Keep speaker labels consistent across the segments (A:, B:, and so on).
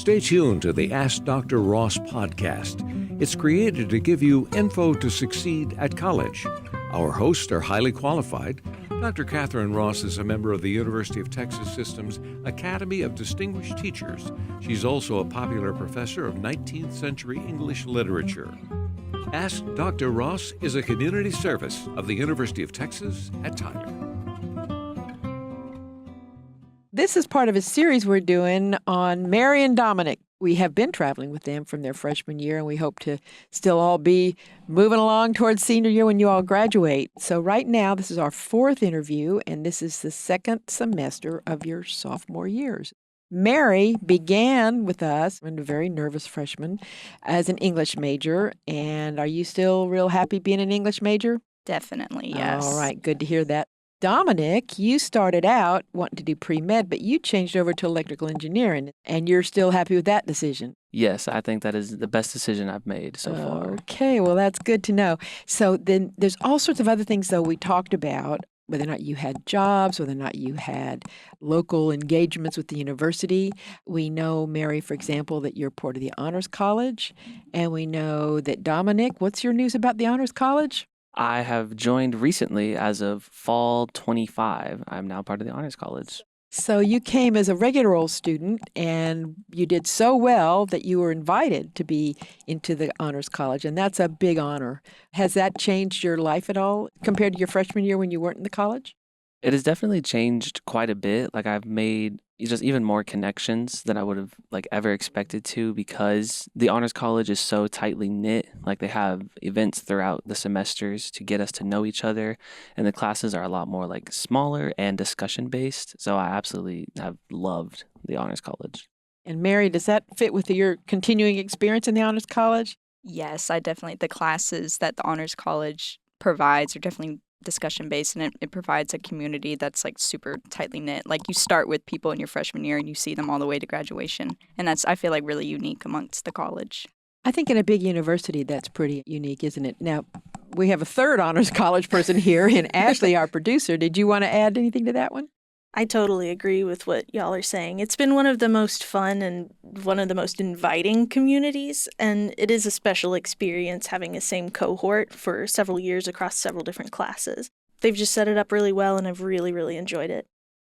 A: Stay tuned to the Ask Dr. Ross podcast. It's created to give you info to succeed at college. Our hosts are highly qualified. Dr. Catherine Ross is a member of the University of Texas System's Academy of Distinguished Teachers. She's also a popular professor of 19th century English literature. Ask Dr. Ross is a community service of the University of Texas at Tyler.
B: This is part of a series we're doing on Mary and Dominick. We have been traveling with them from their freshman year, and we hope to still all be moving along towards senior year when you all graduate. So right now, this is our fourth interview, and this is the second semester of your sophomore years. Mary began with us, a very nervous freshman, as an English major. And are you still real happy being an English major?
C: Definitely, yes.
B: All right, good to hear that. Dominick, you started out wanting to do pre-med, but you changed over to electrical engineering, and you're still happy with that decision?
D: Yes, I think that is the best decision I've made so far.
B: Okay, well, that's good to know. So then there's all sorts of other things, though, we talked about, whether or not you had jobs, whether or not you had local engagements with the university. We know, Mary, for example, that you're part of the Honors College, and we know that Dominick, what's your news about the Honors College?
D: I have joined recently as of fall 25. I'm now part of the Honors College.
B: So you came as a regular old student, and you did so well that you were invited to be into the Honors College, and that's a big honor. Has that changed your life at all compared to your freshman year when you weren't in the college?
D: It has definitely changed quite a bit. Like I've made just even more connections than I would have ever expected to, because the Honors College is so tightly knit. Like they have events throughout the semesters to get us to know each other, and the classes are a lot more smaller and discussion based. So I absolutely have loved the Honors College.
B: And Mary, does that fit with your continuing experience in the Honors College?
C: Yes, the classes that the Honors College provides are definitely discussion-based, and it provides a community that's super tightly knit. You start with people in your freshman year and you see them all the way to graduation. And that's, I feel really unique amongst the college.
B: I think in a big university, that's pretty unique, isn't it? Now, we have a third Honors College person here in Ashley, our producer. Did you want to add anything to that one?
E: I totally agree with what y'all are saying. It's been one of the most fun and one of the most inviting communities, and it is a special experience having the same cohort for several years across several different classes. They've just set it up really well, and I've really, really enjoyed it.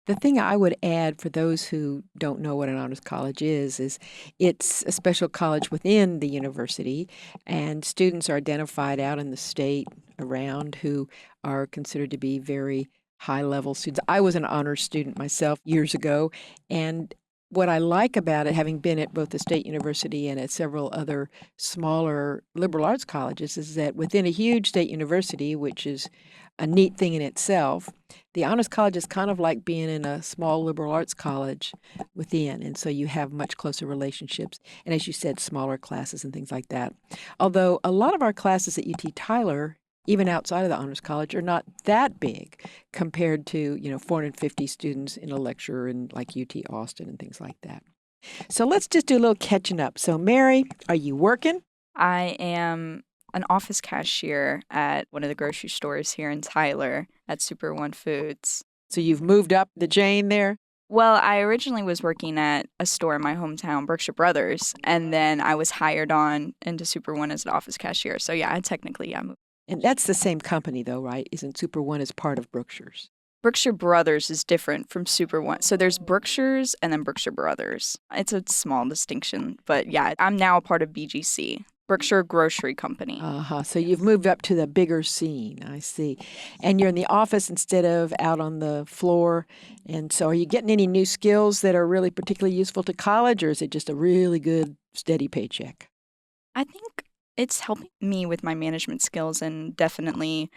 B: The thing I would add for those who don't know what an honors college is it's a special college within the university, and students are identified out in the state around who are considered to be very high-level students. I was an honors student myself years ago, and what I like about it, having been at both the State University and at several other smaller liberal arts colleges, is that within a huge state university, which is a neat thing in itself, the Honors College is kind of like being in a small liberal arts college within, and so you have much closer relationships, and as you said, smaller classes and things like that. Although a lot of our classes at UT Tyler, even outside of the Honors College, are not that big compared to, 450 students in a lecture in UT Austin and things like that. So let's just do a little catching up. So Mary, are you working?
C: I am an office cashier at one of the grocery stores here in Tyler at Super One Foods.
B: So you've moved up the chain there?
C: Well, I originally was working at a store in my hometown, Brookshire Brothers, and then I was hired on into Super One as an office cashier. So yeah, I moved.
B: And that's the same company, though, right? Isn't Super One is part of Brookshire's?
C: Brookshire Brothers is different from Super One. So there's Brookshire's and then Brookshire Brothers. It's a small distinction. But yeah, I'm now a part of BGC, Brookshire Grocery Company.
B: So you've moved up to the bigger scene. I see. And you're in the office instead of out on the floor. And so are you getting any new skills that are really particularly useful to college, or is it just a really good, steady paycheck?
C: I think it's helping me with my management skills and definitely,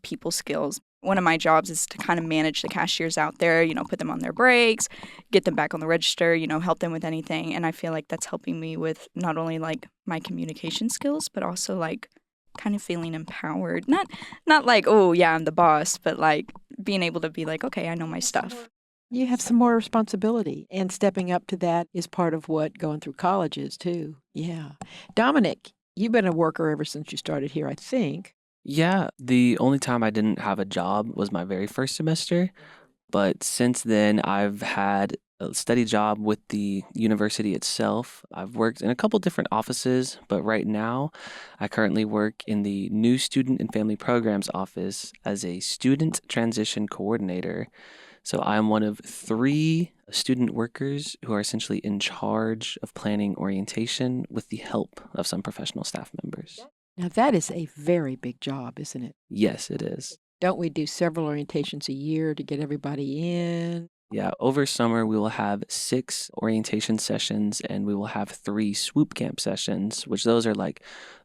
C: people skills. One of my jobs is to kind of manage the cashiers out there, put them on their breaks, get them back on the register, help them with anything. And I feel like that's helping me with not only my communication skills, but also kind of feeling empowered. Not oh yeah, I'm the boss, but being able to be okay, I know my stuff.
B: You have some more responsibility, and stepping up to that is part of what going through college is, too. Yeah. Dominick, you've been a worker ever since you started here, I think.
D: Yeah, the only time I didn't have a job was my very first semester. But since then, I've had a steady job with the university itself. I've worked in a couple different offices, but right now I currently work in the new student and family programs office as a student transition coordinator. So I'm one of 3 student workers who are essentially in charge of planning orientation with the help of some professional staff members.
B: Now, that is a very big job, isn't it?
D: Yes, it is.
B: Don't we do several orientations a year to get everybody in?
D: Yeah, over summer we will have 6 orientation sessions and we will have 3 swoop camp sessions, which those are like,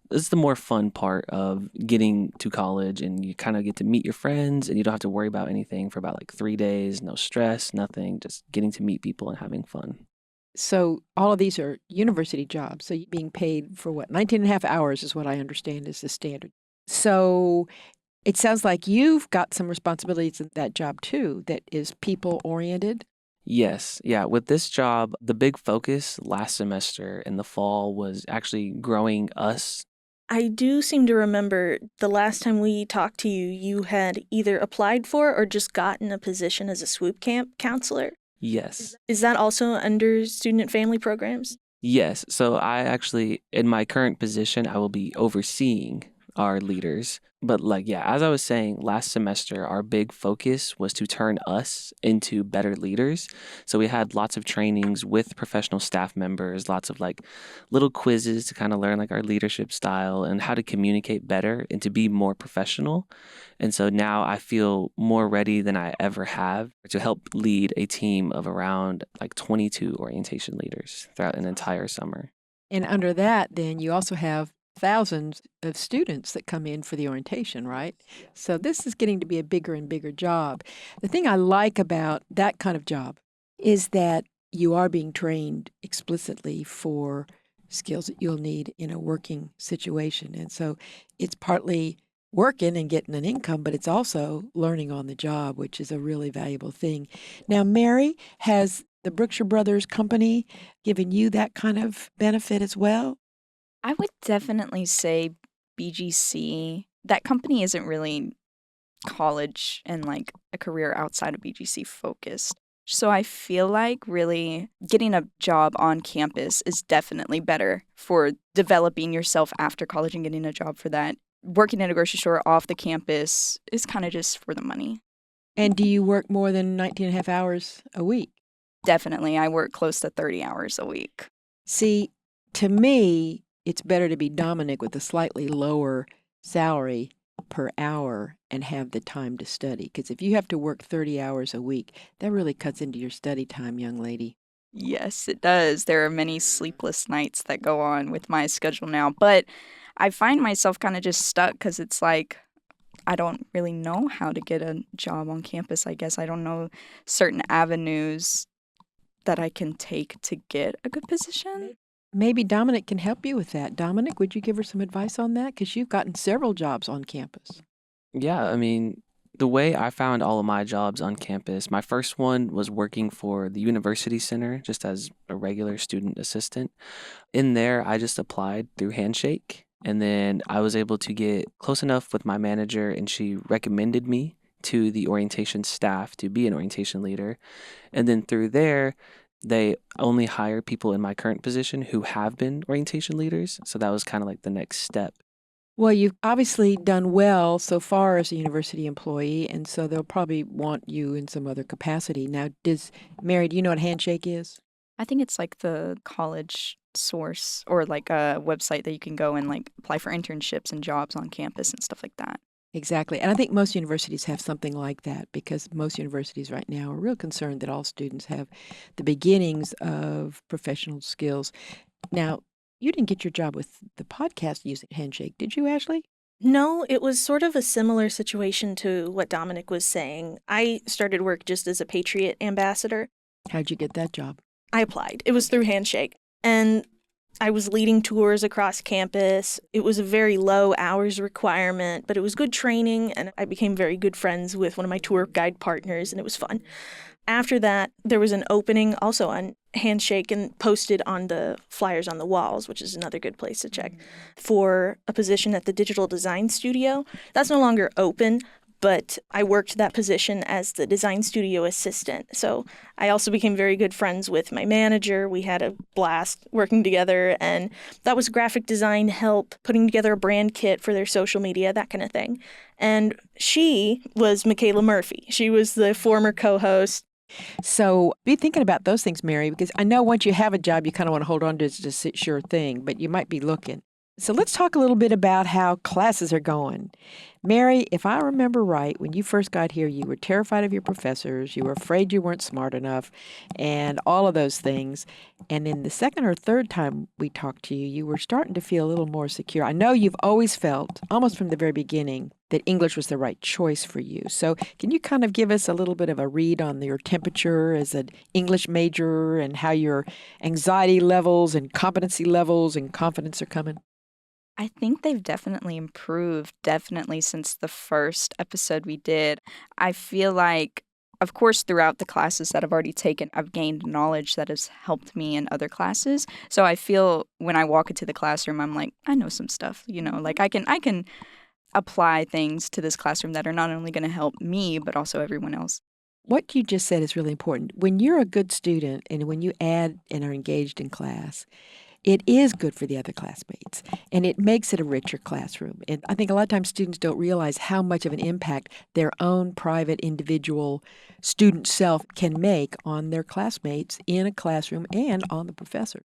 D: this is the more fun part of getting to college, and you kind of get to meet your friends and you don't have to worry about anything for about like 3 days, no stress, nothing, just getting to meet people and having fun.
B: So all of these are university jobs. So you're being paid for what? 19 and a half hours is what I understand is the standard. So it sounds like you've got some responsibilities in that job too, that is people oriented.
D: Yes. Yeah. With this job, the big focus last semester in the fall was actually growing us.
E: I do seem to remember the last time we talked to you, you had either applied for or just gotten a position as a swoop camp counselor.
D: Yes.
E: Is that also under student and family programs?
D: Yes. So I actually, in my current position, I will be overseeing our leaders. But as I was saying, last semester, our big focus was to turn us into better leaders. So we had lots of trainings with professional staff members, lots of little quizzes to kind of learn our leadership style and how to communicate better and to be more professional. And so now I feel more ready than I ever have to help lead a team of around 22 orientation leaders throughout an entire summer.
B: And under that, then you also have thousands of students that come in for the orientation, right? So this is getting to be a bigger and bigger job. The thing I like about that kind of job is that you are being trained explicitly for skills that you'll need in a working situation. And so it's partly working and getting an income, but it's also learning on the job, which is a really valuable thing. Now, Mary, has the Brookshire Brothers Company given you that kind of benefit as well?
C: I would definitely say BGC. That company isn't really college and a career outside of BGC focused. So I feel like really getting a job on campus is definitely better for developing yourself after college and getting a job for that. Working at a grocery store off the campus is kind of just for the money.
B: And do you work more than 19 and a half hours a week?
C: Definitely. I work close to 30 hours a week.
B: See, to me, it's better to be Dominick with a slightly lower salary per hour and have the time to study. Because if you have to work 30 hours a week, that really cuts into your study time, young lady.
C: Yes, it does. There are many sleepless nights that go on with my schedule now. But I find myself kind of just stuck because it's I don't really know how to get a job on campus, I guess. I don't know certain avenues that I can take to get a good position.
B: Maybe Dominick can help you with that. Dominick, would you give her some advice on that? Because you've gotten several jobs on campus.
D: Yeah, I mean, the way I found all of my jobs on campus, my first one was working for the university center just as a regular student assistant. In there, I just applied through Handshake, and then I was able to get close enough with my manager, and she recommended me to the orientation staff to be an orientation leader. And then through there, they only hire people in my current position who have been orientation leaders. So that was kind of the next step.
B: Well, you've obviously done well so far as a university employee, and so they'll probably want you in some other capacity. Now, Mary, do you know what Handshake is?
C: I think it's the college source or a website that you can go and apply for internships and jobs on campus and stuff like that.
B: Exactly. And I think most universities have something like that because most universities right now are real concerned that all students have the beginnings of professional skills. Now, you didn't get your job with the podcast using Handshake, did you, Ashley?
E: No, it was sort of a similar situation to what Dominick was saying. I started work just as a Patriot ambassador.
B: How'd you get that job?
E: I applied. It was through Handshake. And I was leading tours across campus. It was a very low hours requirement, but it was good training, and I became very good friends with one of my tour guide partners, and it was fun. After that, there was an opening also on Handshake and posted on the flyers on the walls, which is another good place to check, for a position at the digital design studio. That's no longer open, but I worked that position as the design studio assistant. So I also became very good friends with my manager. We had a blast working together, and that was graphic design help, putting together a brand kit for their social media, that kind of thing. And she was Michaela Murphy. She was the former co-host.
B: So be thinking about those things, Mary, because I know once you have a job, you kind of want to hold on to it as a sure thing, but you might be looking. So let's talk a little bit about how classes are going. Mary, if I remember right, when you first got here, you were terrified of your professors, you were afraid you weren't smart enough, and all of those things. And then the second or third time we talked to you, you were starting to feel a little more secure. I know you've always felt, almost from the very beginning, that English was the right choice for you. So can you kind of give us a little bit of a read on your temperature as an English major and how your anxiety levels and competency levels and confidence are coming?
C: I think they've definitely improved, definitely since the first episode we did. I feel like, of course, throughout the classes that I've already taken, I've gained knowledge that has helped me in other classes. So I feel when I walk into the classroom, I'm like, I know some stuff, like I can apply things to this classroom that are not only going to help me, but also everyone else.
B: What you just said is really important. When you're a good student and when you add and are engaged in class, it is good for the other classmates, and it makes it a richer classroom. And I think a lot of times students don't realize how much of an impact their own private, individual student self can make on their classmates in a classroom and on the professor.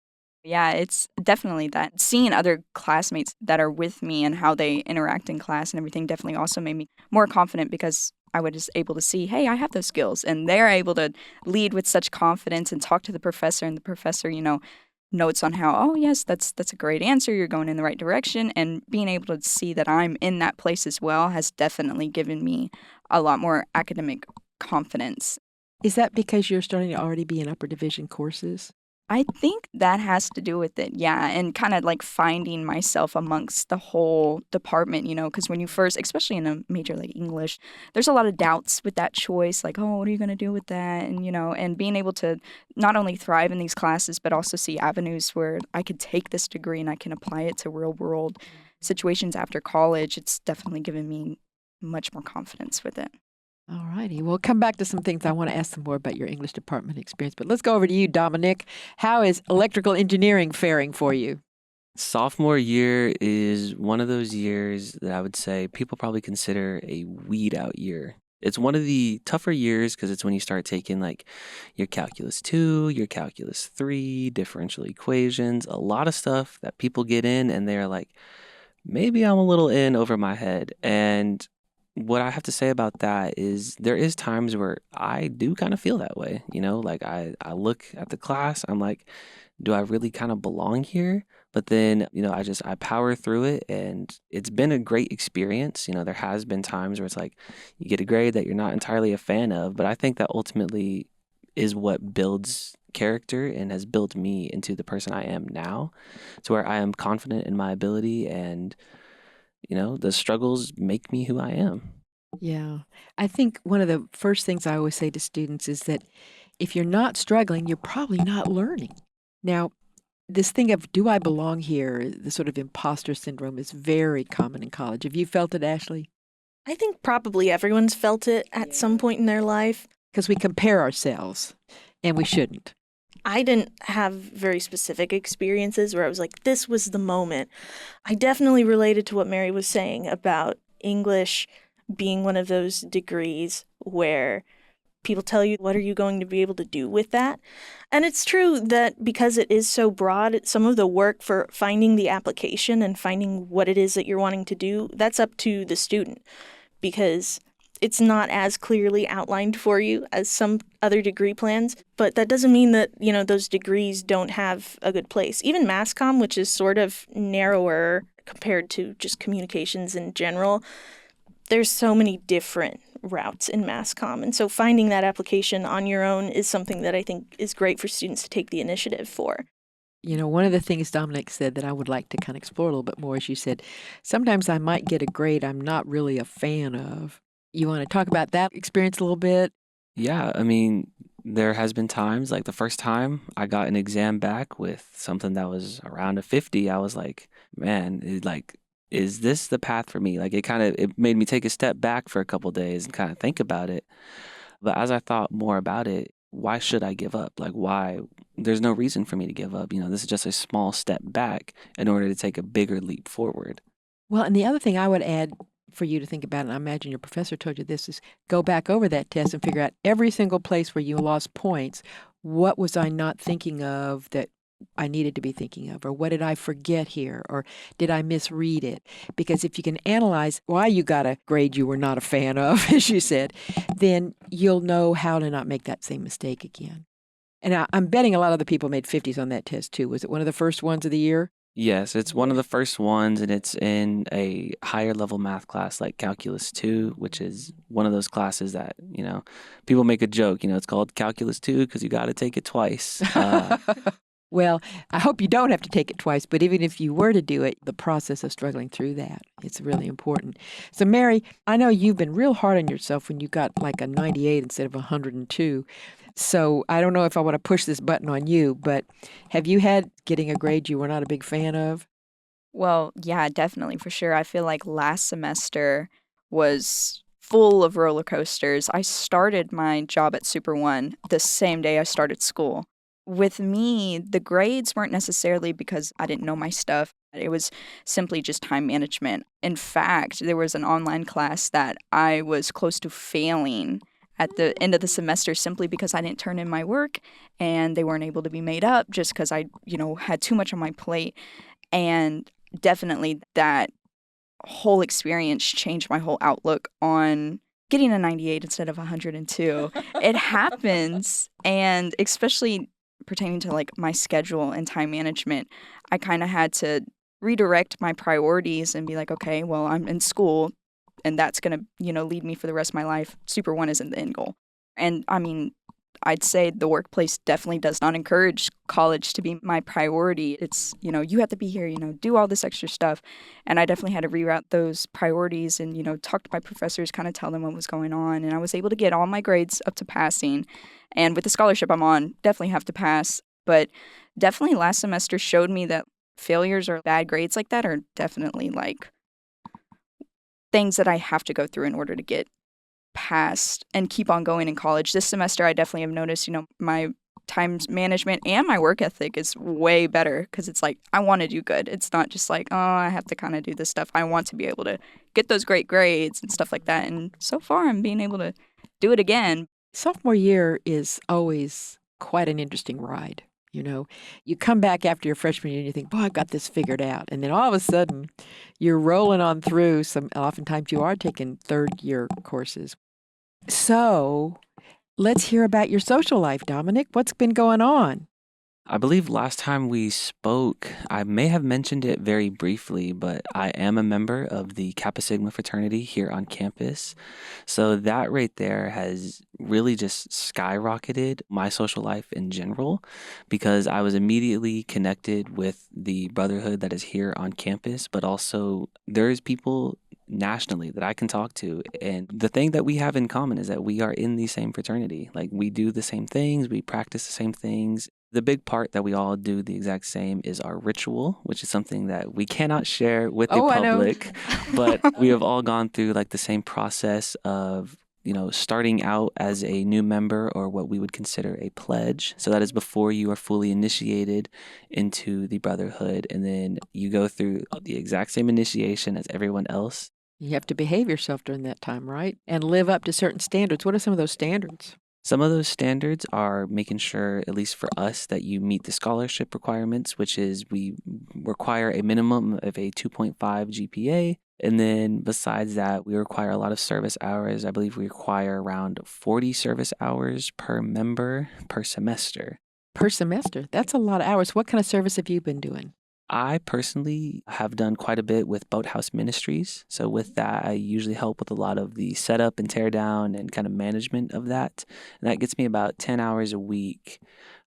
C: Yeah, it's definitely that. Seeing other classmates that are with me and how they interact in class and everything definitely also made me more confident because I was able to see, hey, I have those skills. And they're able to lead with such confidence and talk to the professor, and the professor, notes on how, oh, yes, that's a great answer. You're going in the right direction. And being able to see that I'm in that place as well has definitely given me a lot more academic confidence.
B: Is that because you're starting to already be in upper division courses?
C: I think that has to do with it, yeah, and kind of like finding myself amongst the whole department, because when you first, especially in a major like English, there's a lot of doubts with that choice, like, oh, what are you going to do with that? And, and being able to not only thrive in these classes, but also see avenues where I could take this degree and I can apply it to real world situations after college, it's definitely given me much more confidence with it.
B: All righty. We'll come back to some things. I want to ask some more about your English department experience. But let's go over to you, Dominick. How is electrical engineering faring for you?
D: Sophomore year is one of those years that I would say people probably consider a weed out year. It's one of the tougher years because it's when you start taking like your calculus 2, your calculus 3, differential equations, a lot of stuff that people get in and they're like, maybe I'm a little in over my head. And what I have to say about that is there is times where I do kind of feel that way, like I look at the class, I'm like, do I really kind of belong here? But then, I power through it, and it's been a great experience. There has been times where it's like you get a grade that you're not entirely a fan of, but I think that ultimately is what builds character and has built me into the person I am now, to where I am confident in my ability and the struggles make me who I am.
B: Yeah. I think one of the first things I always say to students is that if you're not struggling, you're probably not learning. Now, this thing of do I belong here, the sort of imposter syndrome is very common in college. Have you felt it, Ashley?
E: I think probably everyone's felt it at some point in their life.
B: Because we compare ourselves, and we shouldn't.
E: I didn't have very specific experiences where I was like, this was the moment. I definitely related to what Mary was saying about English being one of those degrees where people tell you, what are you going to be able to do with that? And it's true that because it is so broad, some of the work for finding the application and finding what it is that you're wanting to do, that's up to the student, because it's not as clearly outlined for you as some other degree plans, but that doesn't mean that, those degrees don't have a good place. Even Mass Comm, which is sort of narrower compared to just communications in general, there's so many different routes in Mass Comm. And so finding that application on your own is something that I think is great for students to take the initiative for.
B: One of the things Dominick said that I would like to kind of explore a little bit more is you said, sometimes I might get a grade I'm not really a fan of. You want to talk about that experience a little bit?
D: Yeah, there has been times, like the first time I got an exam back with something that was around a 50, I was like, man, is this the path for me? Like it made me take a step back for a couple days and kind of think about it. But as I thought more about it, why should I give up? Like, why? There's no reason for me to give up. This is just a small step back in order to take a bigger leap forward.
B: Well, and the other thing I would add for you to think about, and I imagine your professor told you this, is go back over that test and figure out every single place where you lost points. What was I not thinking of that I needed to be thinking of? Or what did I forget here? Or did I misread it? Because if you can analyze why you got a grade you were not a fan of, as you said, then you'll know how to not make that same mistake again. And I'm betting a lot of the people made 50s on that test too. Was it one of the first ones of the year?
D: Yes, it's one of the first ones, and it's in a higher level math class like Calculus 2, which is one of those classes that, people make a joke, it's called Calculus 2 because you got to take it twice.
B: Well, I hope you don't have to take it twice, but even if you were to do it, the process of struggling through that, it's really important. So, Mary, I know you've been real hard on yourself when you got like a 98 instead of 102. So I don't know if I want to push this button on you, but have you had getting a grade you were not a big fan of?
C: Well, yeah, definitely, for sure. I feel like last semester was full of roller coasters. I started my job at Super One the same day I started school. With me, the grades weren't necessarily because I didn't know my stuff. It was simply just time management. In fact, there was an online class that I was close to failing at the end of the semester simply because I didn't turn in my work and they weren't able to be made up just because I, had too much on my plate. And definitely that whole experience changed my whole outlook on getting a 98 instead of 102. It happens, and especially pertaining to like my schedule and time management, I kind of had to redirect my priorities and be like, okay, well, I'm in school and that's going to, lead me for the rest of my life. Super One isn't the end goal. And I mean, I'd say the workplace definitely does not encourage college to be my priority. It's, you have to be here, do all this extra stuff. And I definitely had to reroute those priorities and, talk to my professors, kind of tell them what was going on. And I was able to get all my grades up to passing. And with the scholarship I'm on, definitely have to pass. But definitely last semester showed me that failures or bad grades like that are definitely like things that I have to go through in order to get past and keep on going in college. This semester, I definitely have noticed, my time management and my work ethic is way better because it's like, I want to do good. It's not just like, oh, I have to kind of do this stuff. I want to be able to get those great grades and stuff like that. And so far, I'm being able to do it again.
B: Sophomore year is always quite an interesting ride. You come back after your freshman year and you think, boy, I've got this figured out. And then all of a sudden, you're rolling on through oftentimes you are taking third year courses. So let's hear about your social life, Dominic. What's been going on?
D: I believe last time we spoke, I may have mentioned it very briefly, but I am a member of the Kappa Sigma fraternity here on campus. So that right there has really just skyrocketed my social life in general because I was immediately connected with the brotherhood that is here on campus, but also there's people nationally that I can talk to. And the thing that we have in common is that we are in the same fraternity. Like we do the same things, we practice the same things. The big part that we all do the exact same is our ritual, which is something that we cannot share with the public. But we have all gone through like the same process of, starting out as a new member or what we would consider a pledge. So that is before you are fully initiated into the brotherhood. And then you go through the exact same initiation as everyone else.
B: You have to behave yourself during that time, right? And live up to certain standards. What are some of those standards?
D: Some of those standards are making sure, at least for us, that you meet the scholarship requirements, which is we require a minimum of a 2.5 GPA. And then besides that, we require a lot of service hours. I believe we require around 40 service hours per member per semester.
B: Per semester? That's a lot of hours. What kind of service have you been doing?
D: I personally have done quite a bit with Boathouse Ministries. So with that, I usually help with a lot of the setup and tear down and kind of management of that. And that gets me about 10 hours a week.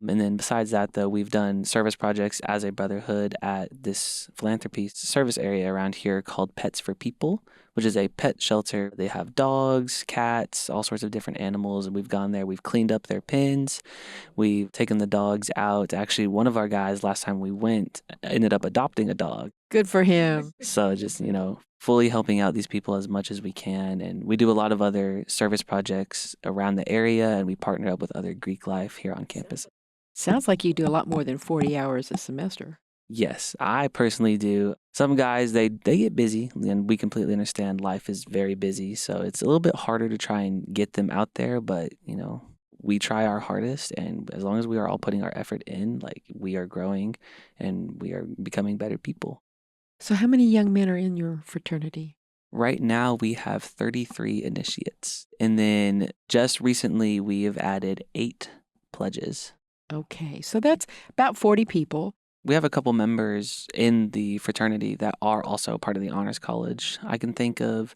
D: And then besides that, though, we've done service projects as a brotherhood at this philanthropy service area around here called Pets for People, which is a pet shelter. They have dogs, cats, all sorts of different animals. And we've gone there. We've cleaned up their pens. We've taken the dogs out. Actually, one of our guys, last time we went, ended up adopting a dog
B: Good for him.
D: So just, fully helping out these people as much as we can. And we do a lot of other service projects around the area, and we partner up with other Greek life here on campus.
B: Sounds like you do a lot more than 40 hours a semester.
D: Yes, I personally do. Some guys, they get busy, and we completely understand life is very busy. So it's a little bit harder to try and get them out there. But, we try our hardest. And as long as we are all putting our effort in, like, we are growing and we are becoming better people.
B: So how many young men are in your fraternity?
D: Right now, we have 33 initiates. And then just recently, we have added 8 pledges.
B: Okay, so that's about 40 people.
D: We have a couple members in the fraternity that are also part of the Honors College. I can think of,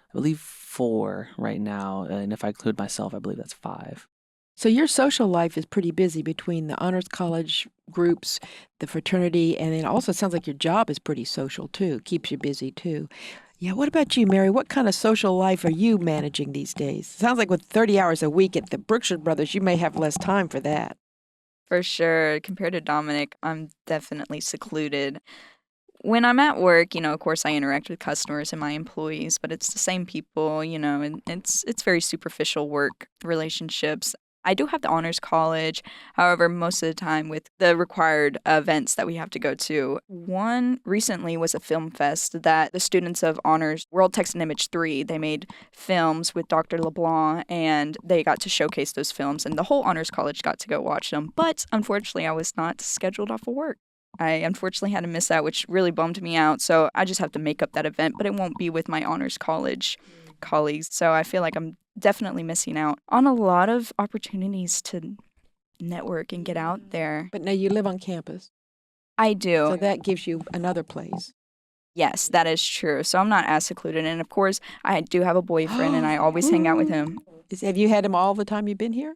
D: I believe, 4 right now. And if I include myself, I believe that's 5.
B: So your social life is pretty busy between the Honors College groups, the fraternity, and it also sounds like your job is pretty social too, keeps you busy too. Yeah, what about you, Mary? What kind of social life are you managing these days? Sounds like with 30 hours a week at the Brookshire Brothers, you may have less time for that.
C: For sure. Compared to Dominic, I'm definitely secluded. When I'm at work, of course I interact with customers and my employees, but it's the same people, and it's very superficial work relationships. I do have the Honors College. However, most of the time with the required events that we have to go to. One recently was a film fest that the students of Honors World Text and Image 3, they made films with Dr. LeBlanc, and they got to showcase those films, and the whole Honors College got to go watch them. But unfortunately, I was not scheduled off of work. I unfortunately had to miss out, which really bummed me out. So I just have to make up that event, but it won't be with my Honors College colleagues. So I feel like I'm definitely missing out on a lot of opportunities to network and get out there.
B: But now you live on campus,
C: I do.
B: so that gives you another place.
C: Yes, that is true. So I'm not as secluded. And of course, I do have a boyfriend and I always hang out with him.
B: Have you had him all the time you've been here?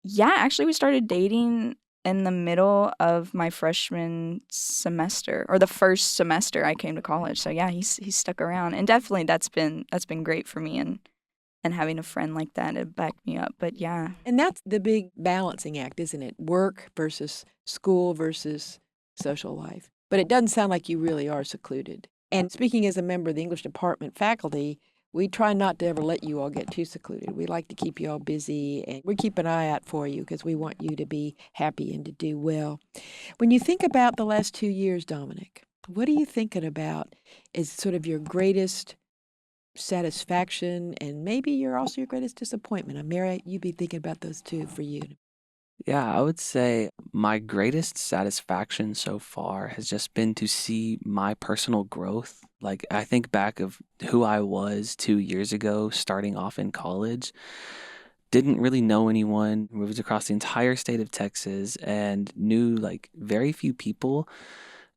C: Yeah, actually, we started dating in the middle of my freshman semester, or the first semester I came to college. So yeah, he's stuck around, and definitely that's been great for me, and having a friend like that to back me up. But yeah,
B: And that's the big balancing act, isn't it? Work versus school versus social life. But it doesn't sound like you really are secluded. And speaking as a member of the English department faculty, we try not to ever let you all get too secluded. We like to keep you all busy, and we keep an eye out for you because we want you to be happy and to do well. When you think about the last 2 years, Dominic, what are you thinking about as sort of your greatest satisfaction and maybe your greatest disappointment? I'm Mary, you'd be thinking about those two for you.
D: Yeah, I would say my greatest satisfaction so far has just been to see my personal growth. Like, I think back of who I was 2 years ago, starting off in college. Didn't really know anyone, moved across the entire state of Texas and knew like very few people.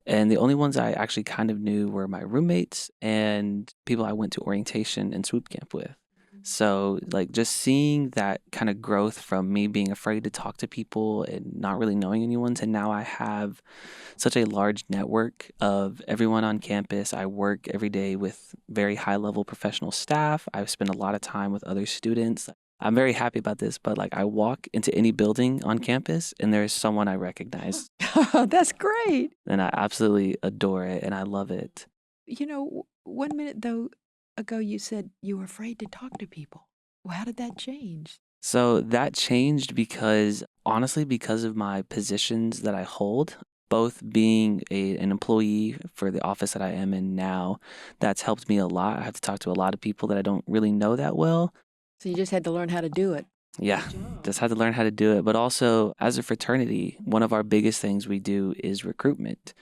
D: And the only ones I actually kind of knew were my roommates and people I went to orientation and swoop camp with. So, like, just seeing that kind of growth from me being afraid to talk to people and not really knowing anyone to now I have such a large network of everyone on campus. I work every day with very high level professional staff. I spend a lot of time with other students. I'm very happy about this, but like I walk into any building on campus and there's someone I recognize.
B: That's great.
D: And I absolutely adore it and I love it.
B: 1 minute ago you said you were afraid to talk to people. Well, how did that change?
D: So that changed because, honestly, because of my positions that I hold, both being an employee for the office that I am in now, that's helped me a lot. I have to talk to a lot of people that I don't really know that well.
B: So you just had to learn how to do it.
D: Yeah, just had to learn how to do it. But also, as a fraternity, one of our biggest things we do is recruitment.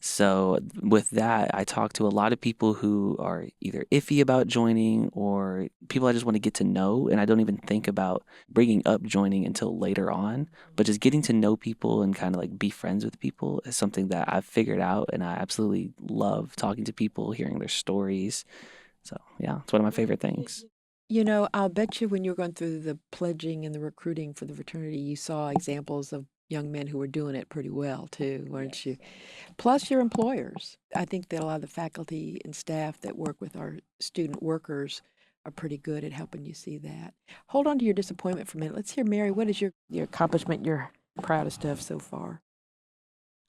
D: So with that, I talk to a lot of people who are either iffy about joining or people I just want to get to know. And I don't even think about bringing up joining until later on. But just getting to know people and kind of like be friends with people is something that I've figured out. And I absolutely love talking to people, hearing their stories. So yeah, it's one of my favorite things.
B: I'll bet you when you were going through the pledging and the recruiting for the fraternity, you saw examples of young men who were doing it pretty well too, weren't you? Plus your employers. I think that a lot of the faculty and staff that work with our student workers are pretty good at helping you see that. Hold on to your disappointment for a minute. Let's hear, Mary, what is your accomplishment you're proudest of so far?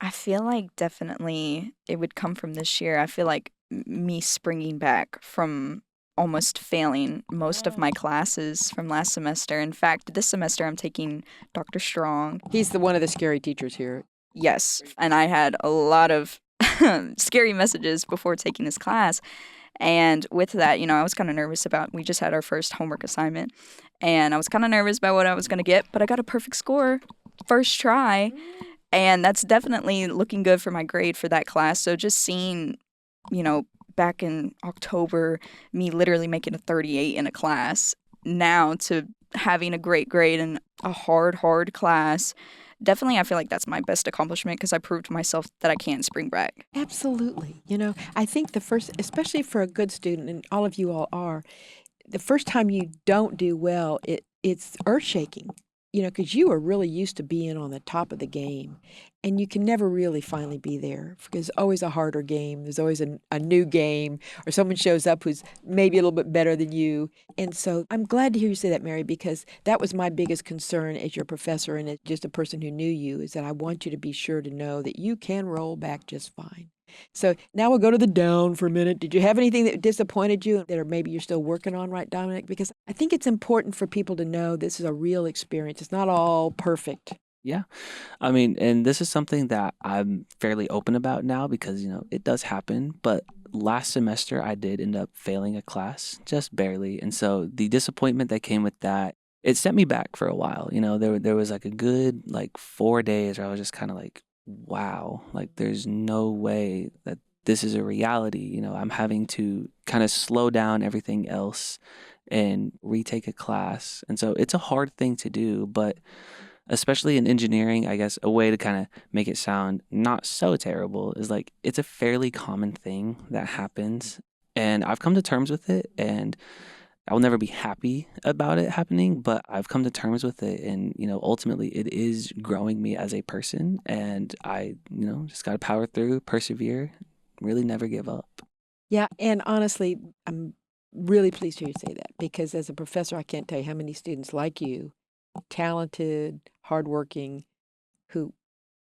C: I feel like definitely it would come from this year. I feel like me springing back from almost failing most of my classes from last semester. In fact, this semester I'm taking Dr. Strong.
B: He's the one of the scary teachers here.
C: Yes, and I had a lot of scary messages before taking this class. And with that, I was kind of nervous about, we just had our first homework assignment, and I was kind of nervous about what I was going to get, but I got a perfect score first try. And that's definitely looking good for my grade for that class. So just seeing, back in October, me literally making a 38 in a class, now to having a great grade in a hard class, definitely I feel like that's my best accomplishment because I proved to myself that I can spring back.
B: Absolutely. I think the first, especially for a good student, and all of you all are, the first time you don't do well, it's earth-shaking, because you are really used to being on the top of the game, and you can never really finally be there because there's always a harder game. There's always a new game, or someone shows up who's maybe a little bit better than you. And so I'm glad to hear you say that, Mary, because that was my biggest concern as your professor and as just a person who knew you, is that I want you to be sure to know that you can roll back just fine. So now we'll go to the down for a minute. Did you have anything that disappointed you that or maybe you're still working on, right, Dominic? Because I think it's important for people to know this is a real experience. It's not all perfect.
D: Yeah. I mean, and this is something that I'm fairly open about now because, it does happen. But last semester, I did end up failing a class, just barely. And so the disappointment that came with that, it set me back for a while. There was like a good 4 days where I was just kind of like, wow, there's no way that this is a reality. I'm having to kind of slow down everything else and retake a class. And so it's a hard thing to do, but especially in engineering, I guess a way to kind of make it sound not so terrible is it's a fairly common thing that happens. And I've come to terms with it, and I'll never be happy about it happening, but I've come to terms with it. And, ultimately it is growing me as a person. And I, just got to power through, persevere, really never give up.
B: Yeah. And honestly, I'm really pleased to hear you say that because as a professor, I can't tell you how many students like you, talented, hardworking, who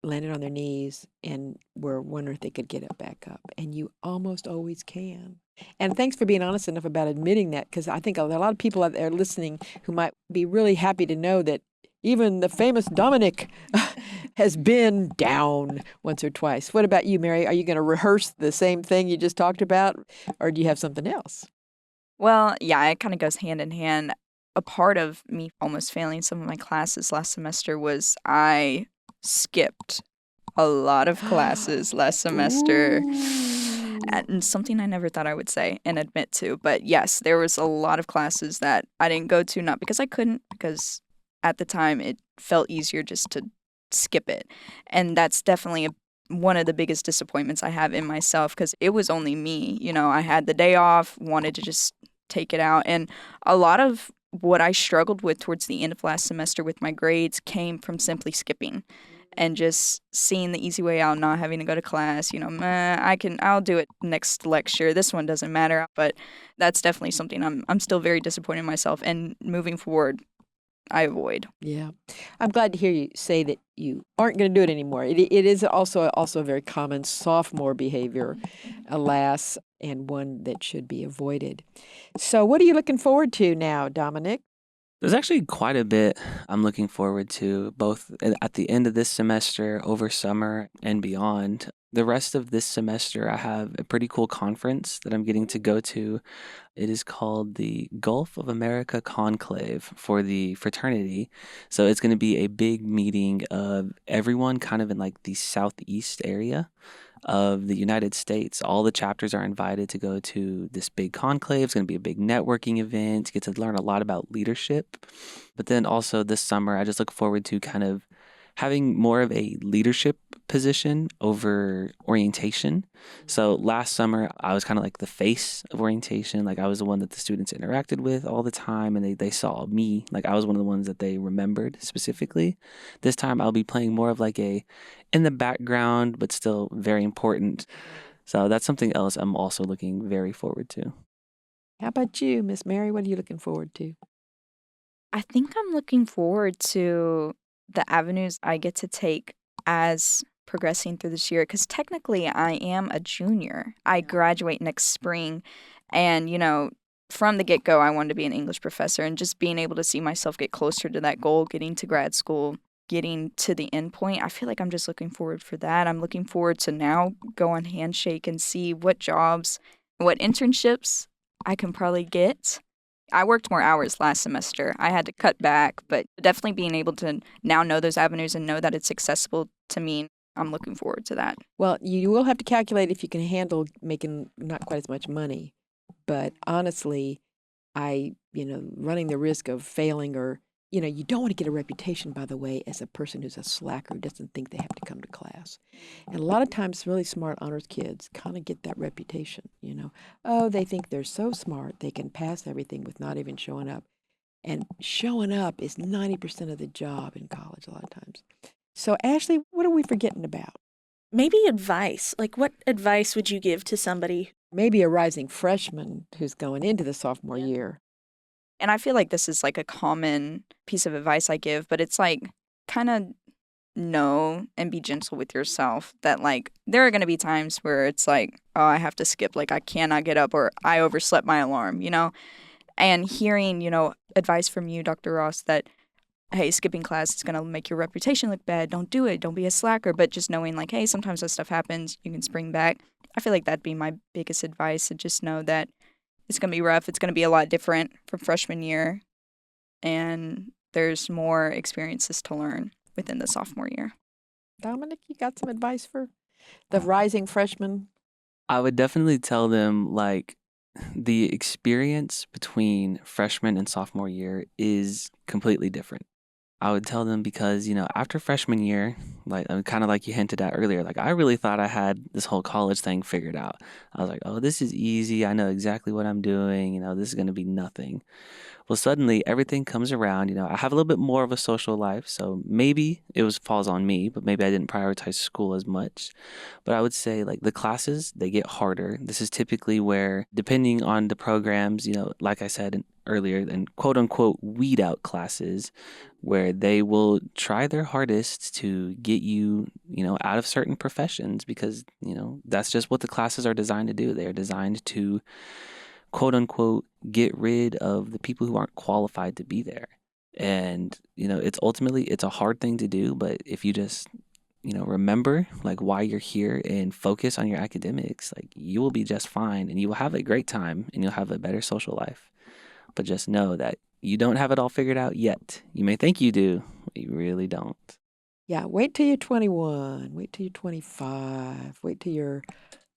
B: landed on their knees and were wondering if they could get it back up. And you almost always can. And thanks for being honest enough about admitting that, because I think there are a lot of people out there listening who might be really happy to know that even the famous Dominic has been down once or twice. What about you, Mary? Are you going to rehearse the same thing you just talked about, or do you have something else?
C: Well, yeah, it kind of goes hand in hand. A part of me almost failing some of my classes last semester was I skipped a lot of classes last semester. And something I never thought I would say and admit to. But yes, there was a lot of classes that I didn't go to, not because I couldn't, because at the time it felt easier just to skip it. And that's definitely one of the biggest disappointments I have in myself because it was only me. I had the day off, wanted to just take it out. And a lot of what I struggled with towards the end of last semester with my grades came from simply skipping and just seeing the easy way out, not having to go to class. I'll do it next lecture. This one doesn't matter. But that's definitely something I'm still very disappointed in myself. And moving forward, I avoid.
B: Yeah. I'm glad to hear you say that you aren't going to do it anymore. It is also a very common sophomore behavior, alas, and one that should be avoided. So what are you looking forward to now, Dominic?
D: There's actually quite a bit I'm looking forward to, both at the end of this semester, over summer, and beyond. The rest of this semester, I have a pretty cool conference that I'm getting to go to. It is called the Gulf of America Conclave for the fraternity. So it's going to be a big meeting of everyone kind of in the southeast area of the United States. All the chapters are invited to go to this big conclave. It's going to be a big networking event. You get to learn a lot about leadership. But then also this summer, I just look forward to kind of having more of a leadership position over orientation. So last summer, I was kind of the face of orientation. I was the one that the students interacted with all the time, and they saw me. I was one of the ones that they remembered specifically. This time, I'll be playing more of a in the background, but still very important. So that's something else I'm also looking very forward to.
B: How about you, Miss Mary? What are you looking forward to?
C: I think I'm looking forward to the avenues I get to take as progressing through this year, because technically I am a junior. I graduate next spring, and, from the get-go, I wanted to be an English professor, and just being able to see myself get closer to that goal, getting to grad school, getting to the end point, I feel like I'm just looking forward for that. I'm looking forward to now go on Handshake and see what jobs, what internships I can probably get. I worked more hours last semester. I had to cut back, but definitely being able to now know those avenues and know that it's accessible to me, I'm looking forward to that.
B: Well, you will have to calculate if you can handle making not quite as much money. But honestly, running the risk of failing or, you don't want to get a reputation, by the way, as a person who's a slacker who doesn't think they have to come to class. And a lot of times really smart honors kids kind of get that reputation, Oh, they think they're so smart, they can pass everything with not even showing up. And showing up is 90% of the job in college a lot of times. So, Ashley, what are we forgetting about?
E: Maybe advice. Like, what advice would you give to somebody?
B: Maybe a rising freshman who's going into the sophomore year.
C: And I feel like this is like a common piece of advice I give, but it's like kind of know and be gentle with yourself that like there are going to be times where it's like, oh, I have to skip, like I cannot get up, or I overslept my alarm, and hearing, advice from you, Dr. Ross, that, hey, skipping class is going to make your reputation look bad. Don't do it. Don't be a slacker. But just knowing like, hey, sometimes that stuff happens. You can spring back. I feel like that'd be my biggest advice, and just know that it's going to be rough. It's going to be a lot different from freshman year, and there's more experiences to learn within the sophomore year.
B: Dominic, you got some advice for the rising freshman?
D: I would definitely tell them, like, the experience between freshman and sophomore year is completely different. I would tell them because, after freshman year, like kind of like you hinted at earlier, like I really thought I had this whole college thing figured out. I was like, oh, this is easy. I know exactly what I'm doing. This is going to be nothing. Well, suddenly everything comes around. I have a little bit more of a social life. So maybe falls on me, but maybe I didn't prioritize school as much. But I would say like the classes, they get harder. This is typically where, depending on the programs, like I said earlier, in quote unquote weed out classes, where they will try their hardest to get you, out of certain professions, because, that's just what the classes are designed to do. They're designed to, quote unquote, get rid of the people who aren't qualified to be there. And, it's a hard thing to do, but if you just, remember like why you're here and focus on your academics, like you will be just fine, and you will have a great time, and you'll have a better social life. But just know that you don't have it all figured out yet. You may think you do, but you really don't.
B: Yeah, wait till you're 21. Wait till you're 25. Wait till you're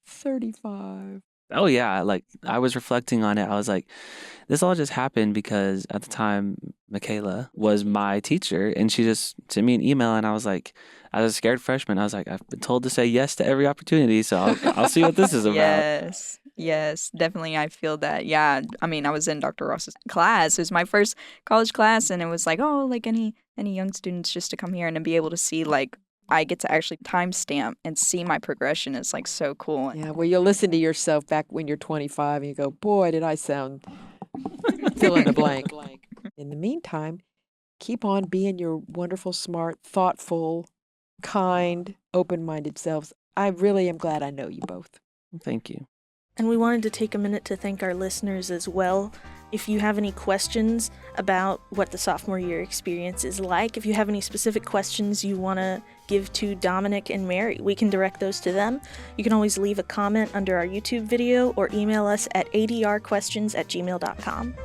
B: 35.
D: Oh, yeah. Like, I was reflecting on it. I was like, this all just happened because at the time, Michaela was my teacher, and she just sent me an email, and I was like, as a scared freshman, I was like, I've been told to say yes to every opportunity, so I'll see what this is about.
C: Yes, definitely. I feel that. Yeah. I mean, I was in Dr. Ross's class. It was my first college class, and it was like, oh, like any young students just to come here and to be able to see, like, I get to actually timestamp and see my progression is like so cool.
B: Yeah, well, you'll listen to yourself back when you're 25 and you go, boy, did I sound fill in the blank. In the meantime, keep on being your wonderful, smart, thoughtful, kind, open-minded selves. I really am glad I know you both.
D: Thank you.
E: And we wanted to take a minute to thank our listeners as well. If you have any questions about what the sophomore year experience is like, if you have any specific questions you want to give to Dominic and Mary, we can direct those to them. You can always leave a comment under our YouTube video or email us at adrquestions@gmail.com.